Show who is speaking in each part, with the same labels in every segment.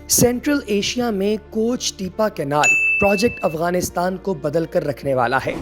Speaker 1: Central Asia में coach टीपा canal project Afghanistan को बदल कर रखने वाला है।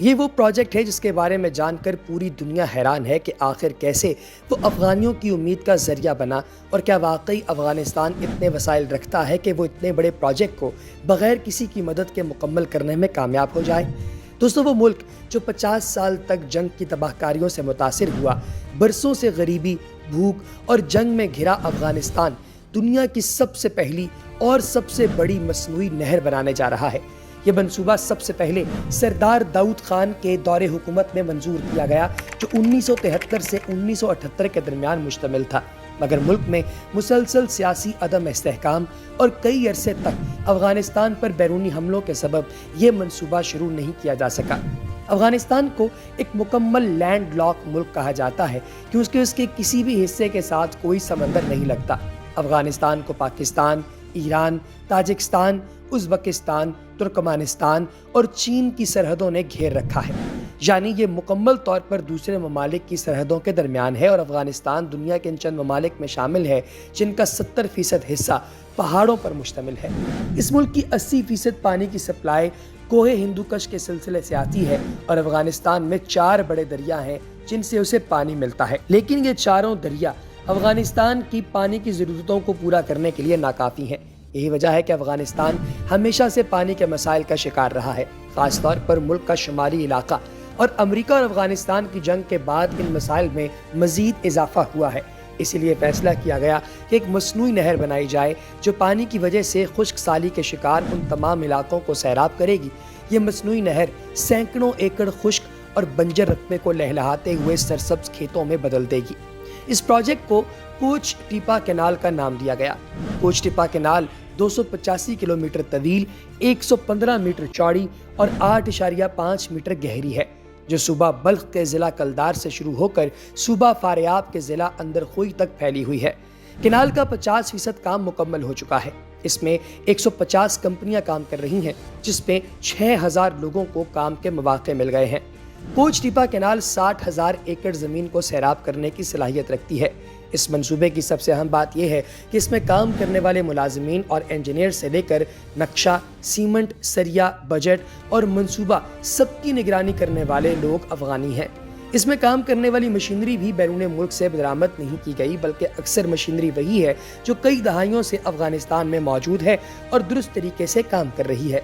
Speaker 1: ये वो प्रोजेक्ट है जिसके बारे में जानकर पूरी दुनिया हैरान है कि आखिर कैसे वो अफगानियों की उम्मीद का जरिया बना और क्या वाकई अफगानिस्तान इतने वसाइल रखता है कि वो इतने बड़े प्रोजेक्ट को बगैर किसी की मदद के मुकम्मल करने में कामयाब हो जाए। दोस्तों, वो मुल्क जो 50 साल तक जंग की तबाहकारियों से मुतासिर हुआ, बरसों से गरीबी, भूख और जंग में घिरा अफगानिस्तान दुनिया की सबसे पहली और सबसे बड़ी मसनूई नहर बनाने जा रहा है। ये मंसूबा सबसे पहले सरदार दाऊद खान के दौरे हुकूमत में मंजूर किया गया, जो 1973 से 1978 के दरमियान मुश्तमिल था, मगर मुल्क में मुसलसल सियासी अदम इस्तेहकाम और कई अरसे तक अफगानिस्तान पर बैरूनी हमलों के सबब ये मंसूबा शुरू नहीं किया जा सका। अफगानिस्तान को एक मुकम्मल लैंड लॉक मुल्क कहा जाता है क्योंकि उसके किसी भी हिस्से के साथ कोई समंदर नहीं लगता। अफगानिस्तान को Pakistan, Iran, Tajikistan, Uzbekistan, Turkmenistan और चीन की सरहदों ने घेर रखा है, यानी ये मुकम्मल तौर पर दूसरे ममालिक की सरहदों के दरमियान है। और अफगानिस्तान दुनिया के इन चंद ममालिक में शामिल है जिनका 70% हिस्सा पहाड़ों पर मुश्तमिल है। इस मुल्क की 80% पानी की सप्लाई कोहे हिंदुकश के सिलसिले से आती है और अफगानिस्तान में 4 बड़े दरिया हैं जिनसे उसे पानी मिलता है, लेकिन ये चारों दरिया अफगानिस्तान की पानी की ज़रूरतों को पूरा करने के लिए नाकाफ़ी हैं। यही वजह है कि अफगानिस्तान हमेशा से पानी के मसाइल का शिकार रहा है, ख़ास तौर पर मुल्क का शुमाली इलाका। और अमेरिका और अफगानिस्तान की जंग के बाद इन मसाइल में मज़ीद इजाफा हुआ है। इसीलिए फैसला किया गया कि एक मसनूई नहर बनाई जाए जो पानी की वजह से खुश्क साली के शिकार उन तमाम इलाकों को सैराब करेगी। ये मसनूई नहर सैकड़ों एकड़ खुश्क और बंजर रकबे को लहलहाते हुए सरसब्ज खेतों में बदल देगी। इस प्रोजेक्ट को कोच टीपा कैनाल का नाम दिया गया। कोच टीपा कैनाल 285 किलोमीटर तवील, 115 मीटर चौड़ी और 8.5 मीटर गहरी है, जो सूबा बल्ख के ज़िला कलदार से शुरू होकर सूबा फारियाब के ज़िला अंदरखोई तक फैली हुई है। कैनाल का 50% काम मुकम्मल हो चुका है। इसमें 150 कंपनियां काम कर रही हैं, जिसमें 6000 लोगों को काम के मौके मिल गए हैं। कोच टीपा कैनाल 60,000 एकड़ ज़मीन को सैराब करने की सलाहियत रखती है। इस मंसूबे की सबसे अहम बात यह है कि इसमें काम करने वाले मुलाजिमीन और इंजीनियर से लेकर नक्शा, सीमेंट, सरिया, बजट और मंसूबा सबकी निगरानी करने वाले लोग अफगानी हैं। इसमें काम करने वाली मशीनरी भी बैरून मुल्क से बरामद नहीं की गई, बल्कि अक्सर मशीनरी वही है जो कई दहाइयों से अफगानिस्तान में मौजूद है और दुरुस्त तरीके से काम कर रही है।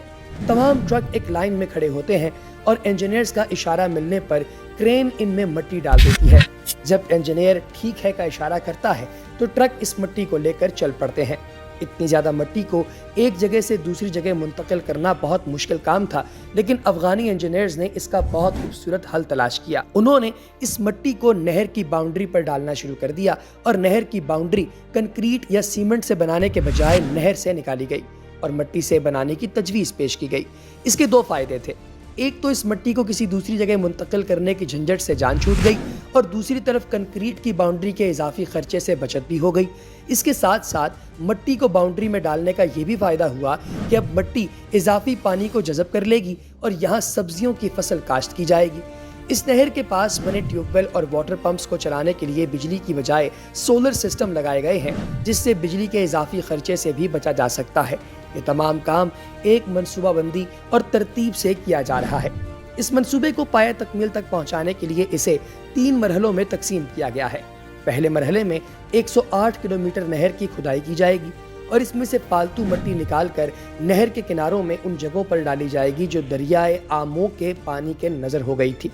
Speaker 1: तमाम ट्रक एक लाइन में खड़े होते हैं और इंजीनियर्स का इशारा मिलने पर क्रेन इनमें मिट्टी डाल देती है। जब इंजीनियर ठीक है का इशारा करता है तो ट्रक इस मिट्टी को लेकर चल पड़ते हैं। इतनी ज़्यादा मिट्टी को एक जगह से दूसरी जगह मुंतकिल करना बहुत मुश्किल काम था, लेकिन अफगानी इंजीनियर्स ने इसका बहुत खूबसूरत हल तलाश किया। उन्होंने इस मिट्टी को नहर की बाउंड्री पर डालना शुरू कर दिया और नहर की बाउंड्री कंक्रीट या सीमेंट से बनाने के बजाय नहर से निकाली गई और मिट्टी से बनाने की तजवीज़ पेश की गई। इसके 2 फायदे थे। एक तो इस मिट्टी को किसी दूसरी जगह मुंतकिल करने की झंझट से जान छूट गई और दूसरी तरफ कंक्रीट की बाउंड्री के इजाफी खर्चे से बचत भी हो गई। इसके साथ साथ मिट्टी को बाउंड्री में डालने का ये भी फायदा हुआ कि अब मिट्टी इजाफी पानी को जज़ब कर लेगी और यहाँ सब्जियों की फसल काश्त की जाएगी। इस नहर के पास बने ट्यूबवेल और वाटर पंप्स को चलाने के लिए बिजली की बजाय सोलर सिस्टम लगाए गए हैं, जिससे बिजली के इजाफी खर्चे से भी बचा जा सकता है। ये तमाम काम एक मनसूबाबंदी और तरतीब से किया जा रहा है। इस मंसूबे को पाया तकमील तक पहुंचाने के लिए इसे 3 मरहलों में तकसीम किया गया है। पहले मरहले में 108 किलोमीटर नहर की खुदाई की जाएगी और इसमें से फालतू मिट्टी निकालकर नहर के किनारों में उन जगहों पर डाली जाएगी जो दरियाए आमो के पानी के नजर हो गई थी।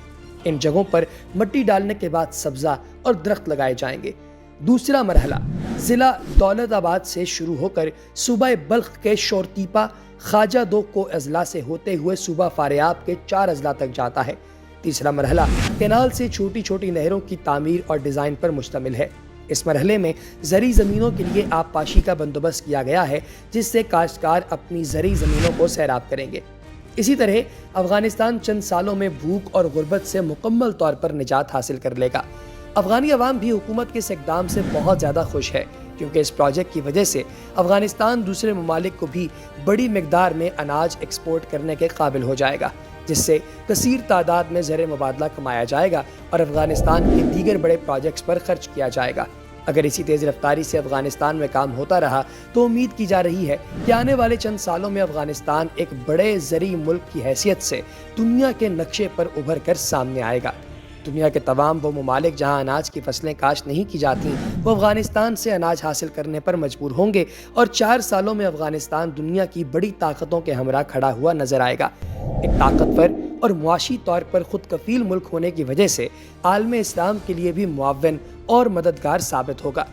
Speaker 1: इन जगहों पर मिट्टी डालने के बाद सब्जा और दरख्त लगाए जाएंगे। दूसरा मरहला जिला दौलताबाद से शुरू होकर सूबा बल्ख के शोरतीपा, ख्वाजा दो को अजला से होते हुए सूबा फारियाब के 4 अजला तक जाता है। तीसरा मरहला कैनाल से छोटी छोटी नहरों की तामीर और डिज़ाइन पर मुश्तमिल है। इस मरहले में ज़री ज़मीनों के लिए आबपाशी का बंदोबस्त किया गया है, जिससे काश्तकार अपनी ज़री ज़मीनों को सैराब करेंगे। इसी तरह अफगानिस्तान चंद सालों में भूख और गुर्बत से मुकम्मल तौर पर निजात हासिल कर लेगा। अफगानी अवाम भी हुकूमत के इस इक़दाम से बहुत ज़्यादा खुश है, क्योंकि इस प्रोजेक्ट की वजह से अफगानिस्तान दूसरे ममालिक को भी बड़ी मिकदार में अनाज एक्सपोर्ट करने के काबिल हो जाएगा, जिससे कसीर तादाद में ज़र मुबादला कमाया जाएगा और अफगानिस्तान के दीगर बड़े प्रोजेक्ट्स पर खर्च किया जाएगा। اگر اسی تیز رفتاری سے افغانستان میں کام ہوتا رہا تو امید کی جا رہی ہے کہ آنے والے چند سالوں میں افغانستان ایک بڑے زرعی ملک کی حیثیت سے دنیا کے نقشے پر ابھر کر سامنے آئے گا۔ دنیا کے تمام وہ ممالک جہاں اناج کی فصلیں کاشت نہیں کی جاتی وہ افغانستان سے اناج حاصل کرنے پر مجبور ہوں گے، اور 4 سالوں میں افغانستان دنیا کی بڑی طاقتوں کے ہمراہ کھڑا ہوا نظر آئے گا۔ ایک طاقتور اور معاشی طور پر خود کفیل ملک ہونے کی وجہ سے عالم اسلام کے لیے بھی معاون اور مددگار ثابت ہوگا۔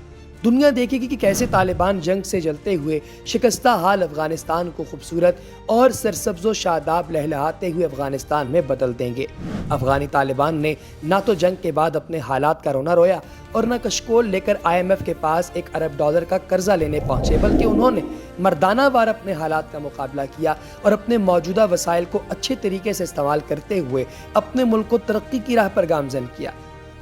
Speaker 1: دنیا دیکھے گی کہ کیسے طالبان جنگ سے جلتے ہوئے شکستہ حال افغانستان کو خوبصورت اور سرسبز و شاداب لہلہاتے ہوئے افغانستان میں بدل دیں گے۔ افغانی طالبان نے نہ تو جنگ کے بعد اپنے حالات کا رونا رویا اور نہ کشکول لے کر IMF کے پاس $1 ارب کا قرضہ لینے پہنچے، بلکہ انہوں نے مردانہ وار اپنے حالات کا مقابلہ کیا اور اپنے موجودہ وسائل کو اچھے طریقے سے استعمال کرتے ہوئے اپنے ملک کو ترقی کی راہ پر گامزن کیا۔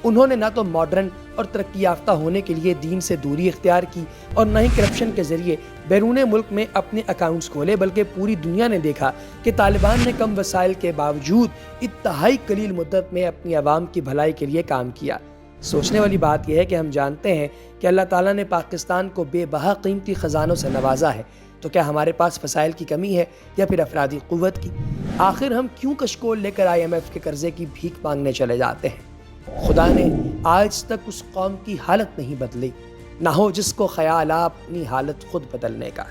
Speaker 1: انہوں نے نہ تو ماڈرن اور ترقی یافتہ ہونے کے لیے دین سے دوری اختیار کی اور نہ ہی کرپشن کے ذریعے بیرون ملک میں اپنے اکاؤنٹس کھولے، بلکہ پوری دنیا نے دیکھا کہ طالبان نے کم وسائل کے باوجود انتہائی قلیل مدت میں اپنی عوام کی بھلائی کے لیے کام کیا۔ سوچنے والی بات یہ ہے کہ ہم جانتے ہیں کہ اللہ تعالیٰ نے پاکستان کو بے بہا قیمتی خزانوں سے نوازا ہے، تو کیا ہمارے پاس وسائل کی کمی ہے یا پھر افرادی قوت کی؟ آخر ہم کیوں کشکول لے کر IMF کے قرضے کی بھیک مانگنے چلے جاتے ہیں؟ خدا نے آج تک اس قوم کی حالت نہیں بدلی، نہ ہو جس کو خیال آ اپنی حالت خود بدلنے کا۔